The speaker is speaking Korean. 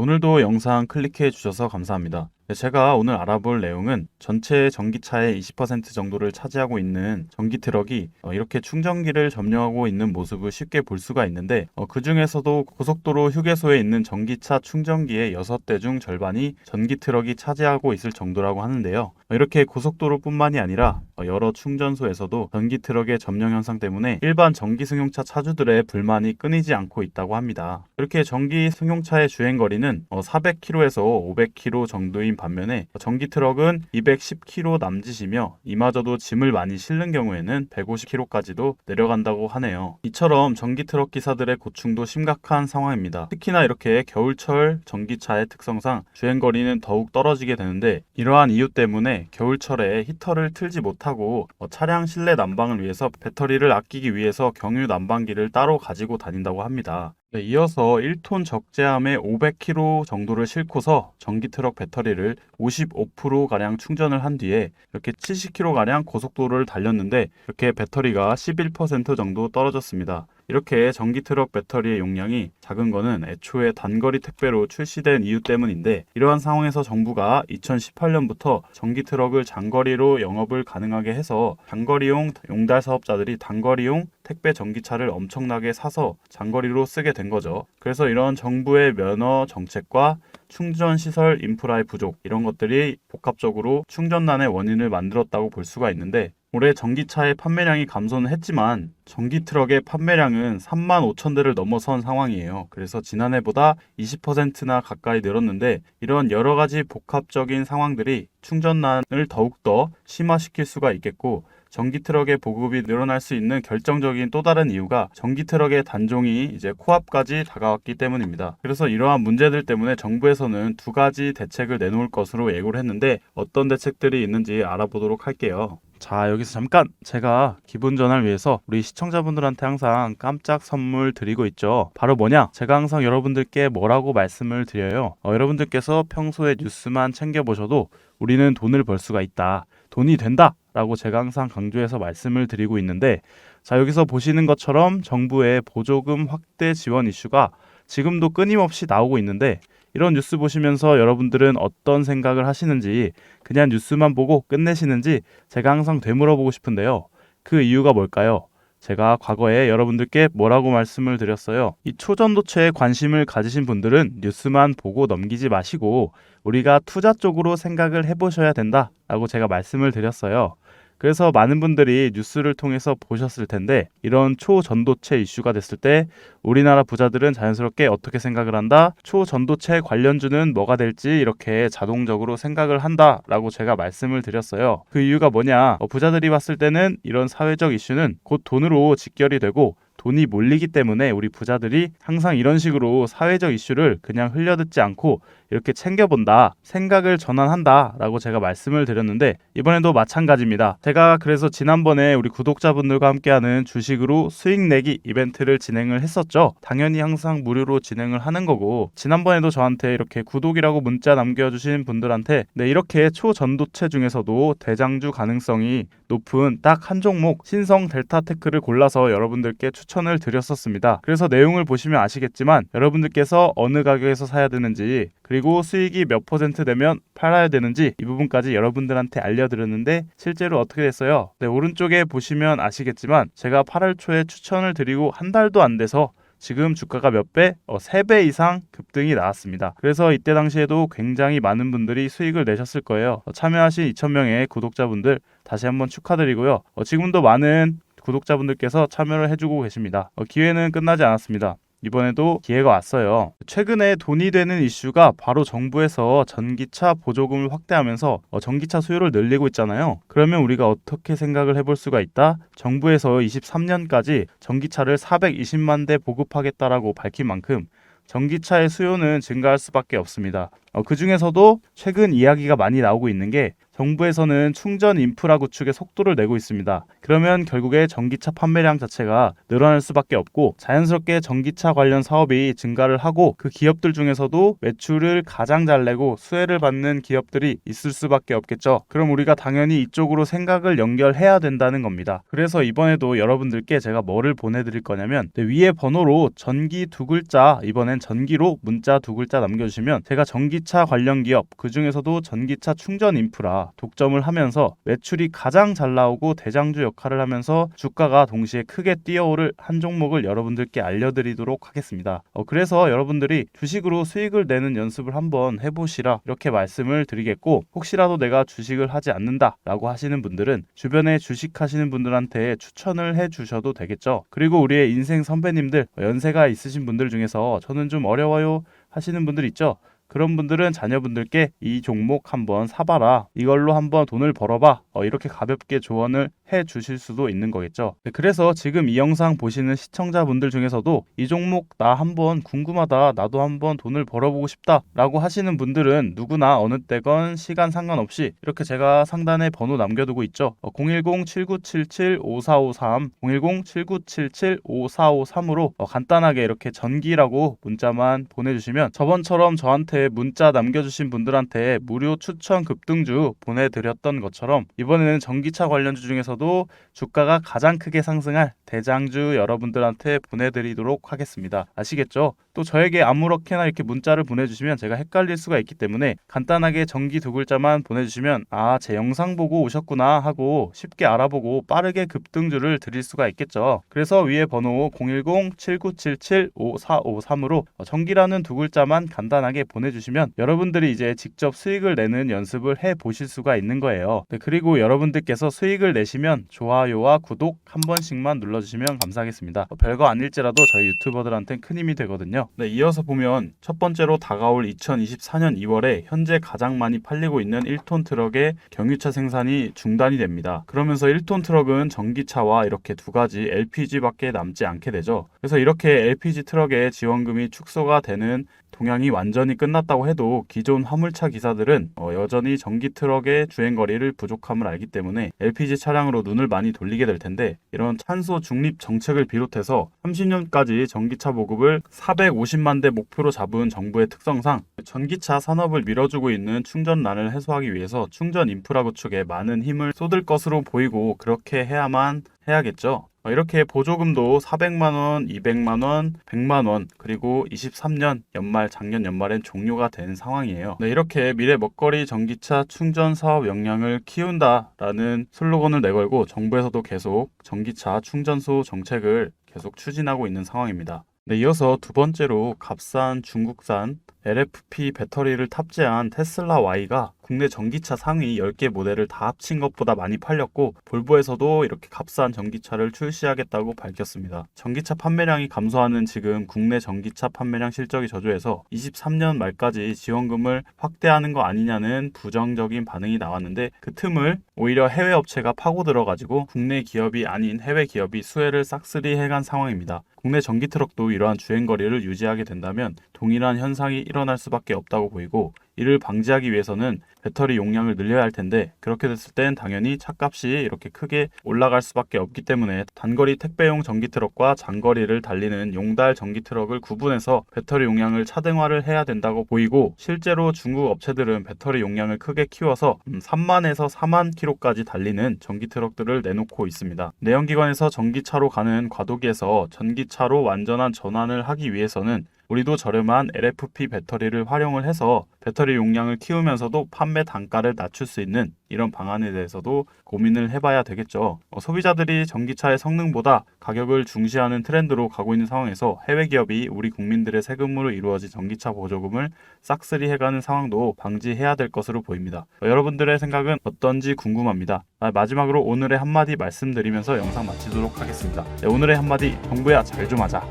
오늘도 영상 클릭해 주셔서 감사합니다. 제가 오늘 알아볼 내용은 전체 전기차의 20% 정도를 차지하고 있는 전기 트럭이 이렇게 충전기를 점령하고 있는 모습을 쉽게 볼 수가 있는데 그 중에서도 고속도로 휴게소에 있는 전기차 충전기의 6대 중 절반이 전기 트럭이 차지하고 있을 정도라고 하는데요. 이렇게 고속도로뿐만이 아니라 여러 충전소에서도 전기 트럭의 점령 현상 때문에 일반 전기 승용차 차주들의 불만이 끊이지 않고 있다고 합니다. 이렇게 전기 승용차의 주행거리는 400km에서 500km 정도인 반면에 전기 트럭은 210km 남짓이며 이마저도 짐을 많이 실는 경우에는 150km까지도 내려간다고 하네요. 이처럼 전기 트럭 기사들의 고충도 심각한 상황입니다. 특히나 이렇게 겨울철 전기차의 특성상 주행거리는 더욱 떨어지게 되는데 이러한 이유 때문에 겨울철에 히터를 틀지 못하고 차량 실내 난방을 위해서 배터리를 아끼기 위해서 경유 난방기를 따로 가지고 다닌다고 합니다. 이어서 1톤 적재함의 500km 정도를 싣고서 전기 트럭 배터리를 55%가량 충전을 한 뒤에 이렇게 70km가량 고속도로를 달렸는데 이렇게 배터리가 11% 정도 떨어졌습니다. 이렇게 전기 트럭 배터리의 용량이 작은 거는 애초에 단거리 택배로 출시된 이유 때문인데 이러한 상황에서 정부가 2018년부터 전기 트럭을 장거리로 영업을 가능하게 해서 장거리용 용달 사업자들이 단거리용 택배 전기차를 엄청나게 사서 장거리로 쓰게 된 거죠. 그래서 이런 정부의 면허 정책과 충전 시설 인프라의 부족 이런 것들이 복합적으로 충전난의 원인을 만들었다고 볼 수가 있는데 올해 전기차의 판매량이 감소는 했지만 전기 트럭의 판매량은 3만 5천 대를 넘어선 상황이에요. 그래서 지난해보다 20%나 가까이 늘었는데 이런 여러 가지 복합적인 상황들이 충전난을 더욱더 심화시킬 수가 있겠고 전기 트럭의 보급이 늘어날 수 있는 결정적인 또 다른 이유가 전기 트럭의 단종이 이제 코앞까지 다가왔기 때문입니다. 그래서 이러한 문제들 때문에 정부에서는 두 가지 대책을 내놓을 것으로 예고를 했는데 어떤 대책들이 있는지 알아보도록 할게요. 자, 여기서 잠깐 제가 기분 전환을 위해서 우리 시청자분들한테 항상 깜짝 선물 드리고 있죠. 바로 뭐냐? 제가 항상 여러분들께 뭐라고 말씀을 드려요. 여러분들께서 평소에 뉴스만 챙겨보셔도 우리는 돈을 벌 수가 있다. 돈이 된다! 라고 제가 항상 강조해서 말씀을 드리고 있는데 자, 여기서 보시는 것처럼 정부의 보조금 확대 지원 이슈가 지금도 끊임없이 나오고 있는데 이런 뉴스 보시면서 여러분들은 어떤 생각을 하시는지 그냥 뉴스만 보고 끝내시는지 제가 항상 되물어보고 싶은데요. 그 이유가 뭘까요? 제가 과거에 여러분들께 뭐라고 말씀을 드렸어요. 이 초전도체에 관심을 가지신 분들은 뉴스만 보고 넘기지 마시고 우리가 투자 쪽으로 생각을 해보셔야 된다라고 제가 말씀을 드렸어요. 그래서 많은 분들이 뉴스를 통해서 보셨을 텐데 이런 초전도체 이슈가 됐을 때 우리나라 부자들은 자연스럽게 어떻게 생각을 한다? 초전도체 관련주는 뭐가 될지 이렇게 자동적으로 생각을 한다라고 제가 말씀을 드렸어요. 그 이유가 뭐냐? 부자들이 봤을 때는 이런 사회적 이슈는 곧 돈으로 직결이 되고 돈이 몰리기 때문에 우리 부자들이 항상 이런 식으로 사회적 이슈를 그냥 흘려듣지 않고 이렇게 챙겨본다, 생각을 전환한다 라고 제가 말씀을 드렸는데 이번에도 마찬가지입니다. 제가 그래서 지난번에 우리 구독자분들과 함께하는 주식으로 수익 내기 이벤트를 진행을 했었죠. 당연히 항상 무료로 진행을 하는 거고 지난번에도 저한테 이렇게 구독이라고 문자 남겨주신 분들한테 이렇게 초전도체 중에서도 대장주 가능성이 높은 딱 한 종목 신성 델타테크를 골라서 여러분들께 추천을 드렸었습니다. 그래서 내용을 보시면 아시겠지만 여러분들께서 어느 가격에서 사야 되는지 그리고 수익이 몇 % 되면 팔아야 되는지 이 부분까지 여러분들한테 알려드렸는데 실제로 어떻게 됐어요? 오른쪽에 보시면 아시겠지만 제가 8월 초에 추천을 드리고 한 달도 안 돼서 지금 주가가 몇 배? 3배 이상 급등이 나왔습니다. 그래서 이때 당시에도 굉장히 많은 분들이 수익을 내셨을 거예요. 참여하신 2,000명의 구독자분들 다시 한번 축하드리고요. 지금도 많은 구독자분들께서 참여를 해주고 계십니다. 기회는 끝나지 않았습니다. 이번에도 기회가 왔어요. 최근에 돈이 되는 이슈가 바로 정부에서 전기차 보조금을 확대하면서 전기차 수요를 늘리고 있잖아요. 그러면 우리가 어떻게 생각을 해볼 수가 있다? 정부에서 23년까지 전기차를 420만 대 보급하겠다라고 밝힌 만큼 전기차의 수요는 증가할 수밖에 없습니다. 그 중에서도 최근 이야기가 많이 나오고 있는 게 정부에서는 충전 인프라 구축에 속도를 내고 있습니다. 그러면 결국에 전기차 판매량 자체가 늘어날 수밖에 없고 자연스럽게 전기차 관련 사업이 증가를 하고 그 기업들 중에서도 매출을 가장 잘 내고 수혜를 받는 기업들이 있을 수밖에 없겠죠. 그럼 우리가 당연히 이쪽으로 생각을 연결해야 된다는 겁니다. 그래서 이번에도 여러분들께 제가 뭐를 보내드릴 거냐면 위에 번호로 전기 두 글자, 이번엔 전기로 문자 두 글자 남겨주시면 제가 전기차 관련 기업, 그 중에서도 전기차 충전 인프라 독점을 하면서 매출이 가장 잘 나오고 대장주 역할을 하면서 주가가 동시에 크게 뛰어오를 한 종목을 여러분들께 알려드리도록 하겠습니다. 그래서 여러분들이 주식으로 수익을 내는 연습을 한번 해보시라 이렇게 말씀을 드리겠고, 혹시라도 내가 주식을 하지 않는다 라고 하시는 분들은 주변에 주식하시는 분들한테 추천을 해주셔도 되겠죠. 그리고 우리의 인생 선배님들, 연세가 있으신 분들 중에서 저는 좀 어려워요 하시는 분들 있죠. 그런 분들은 자녀분들께 이 종목 한번 사봐라, 이걸로 한번 돈을 벌어봐, 이렇게 가볍게 조언을 해 주실 수도 있는 거겠죠. 그래서 지금 이 영상 보시는 시청자분들 중에서도 이 종목 나 한번 궁금하다, 나도 한번 돈을 벌어보고 싶다 라고 하시는 분들은 누구나 어느 때건 시간 상관없이 이렇게 제가 상단에 번호 남겨두고 있죠. 010-7977-5453 010-7977-5453으로 간단하게 이렇게 전기라고 문자만 보내주시면 저번처럼 저한테 문자 남겨주신 분들한테 무료 추천 급등주 보내드렸던 것처럼 이번에는 전기차 관련주 중에서도 주가가 가장 크게 상승할 대장주 여러분들한테 보내드리도록 하겠습니다. 아시겠죠? 또 저에게 아무렇게나 이렇게 문자를 보내주시면 제가 헷갈릴 수가 있기 때문에 간단하게 전기 두 글자만 보내주시면 제 영상 보고 오셨구나 하고 쉽게 알아보고 빠르게 급등주를 드릴 수가 있겠죠. 그래서 위에 번호 010-7977-5453으로 전기라는 두 글자만 간단하게 보내주시면 여러분들이 이제 직접 수익을 내는 연습을 해 보실 수가 있는 거예요. 그리고 여러분들께서 수익을 내시면 좋아요와 구독 한 번씩만 눌러주시면 감사하겠습니다. 별거 아닐지라도 저희 유튜버들한테는 큰 힘이 되거든요. 이어서 보면 첫 번째로 다가올 2024년 2월에 현재 가장 많이 팔리고 있는 1톤 트럭의 경유차 생산이 중단이 됩니다. 그러면서 1톤 트럭은 전기차와 이렇게 두 가지 LPG밖에 남지 않게 되죠. 그래서 이렇게 LPG 트럭의 지원금이 축소가 되는 동향이 완전히 끝났다고 해도 기존 화물차 기사들은 여전히 전기 트럭의 주행거리를 부족함을 알기 때문에 LPG 차량으로 눈을 많이 돌리게 될 텐데, 이런 탄소 중립 정책을 비롯해서 30년까지 전기차 보급을 450만 대 목표로 잡은 정부의 특성상 전기차 산업을 밀어주고 있는 충전난을 해소하기 위해서 충전 인프라 구축에 많은 힘을 쏟을 것으로 보이고, 그렇게 해야만 해야겠죠. 이렇게 보조금도 400만원, 200만원, 100만원, 그리고 23년 연말, 작년 연말엔 종료가 된 상황이에요. 이렇게 미래 먹거리 전기차 충전 사업 역량을 키운다라는 슬로건을 내걸고 정부에서도 계속 전기차 충전소 정책을 계속 추진하고 있는 상황입니다. 이어서 두 번째로 값싼 중국산 LFP 배터리를 탑재한 테슬라 Y가 국내 전기차 상위 10개 모델을 다 합친 것보다 많이 팔렸고, 볼보에서도 이렇게 값싼 전기차를 출시하겠다고 밝혔습니다. 전기차 판매량이 감소하는 지금 국내 전기차 판매량 실적이 저조해서 23년 말까지 지원금을 확대하는 거 아니냐는 부정적인 반응이 나왔는데, 그 틈을 오히려 해외 업체가 파고 들어가지고 국내 기업이 아닌 해외 기업이 수혜를 싹쓸이 해간 상황입니다. 국내 전기 트럭도 이러한 주행거리를 유지하게 된다면 동일한 현상이 일어날 수밖에 없다고 보이고, 이를 방지하기 위해서는 배터리 용량을 늘려야 할 텐데, 그렇게 됐을 땐 당연히 차값이 이렇게 크게 올라갈 수밖에 없기 때문에 단거리 택배용 전기 트럭과 장거리를 달리는 용달 전기 트럭을 구분해서 배터리 용량을 차등화를 해야 된다고 보이고, 실제로 중국 업체들은 배터리 용량을 크게 키워서 3만에서 4만 킬로까지 달리는 전기 트럭들을 내놓고 있습니다. 내연기관에서 전기차로 가는 과도기에서 전기차로 완전한 전환을 하기 위해서는 우리도 저렴한 LFP 배터리를 활용을 해서 배터리 용량을 키우면서도 판매 단가를 낮출 수 있는 이런 방안에 대해서도 고민을 해봐야 되겠죠. 소비자들이 전기차의 성능보다 가격을 중시하는 트렌드로 가고 있는 상황에서 해외 기업이 우리 국민들의 세금으로 이루어진 전기차 보조금을 싹쓸이 해가는 상황도 방지해야 될 것으로 보입니다. 여러분들의 생각은 어떤지 궁금합니다. 마지막으로 오늘의 한마디 말씀드리면서 영상 마치도록 하겠습니다. 오늘의 한마디, 정부야 잘 좀 하자.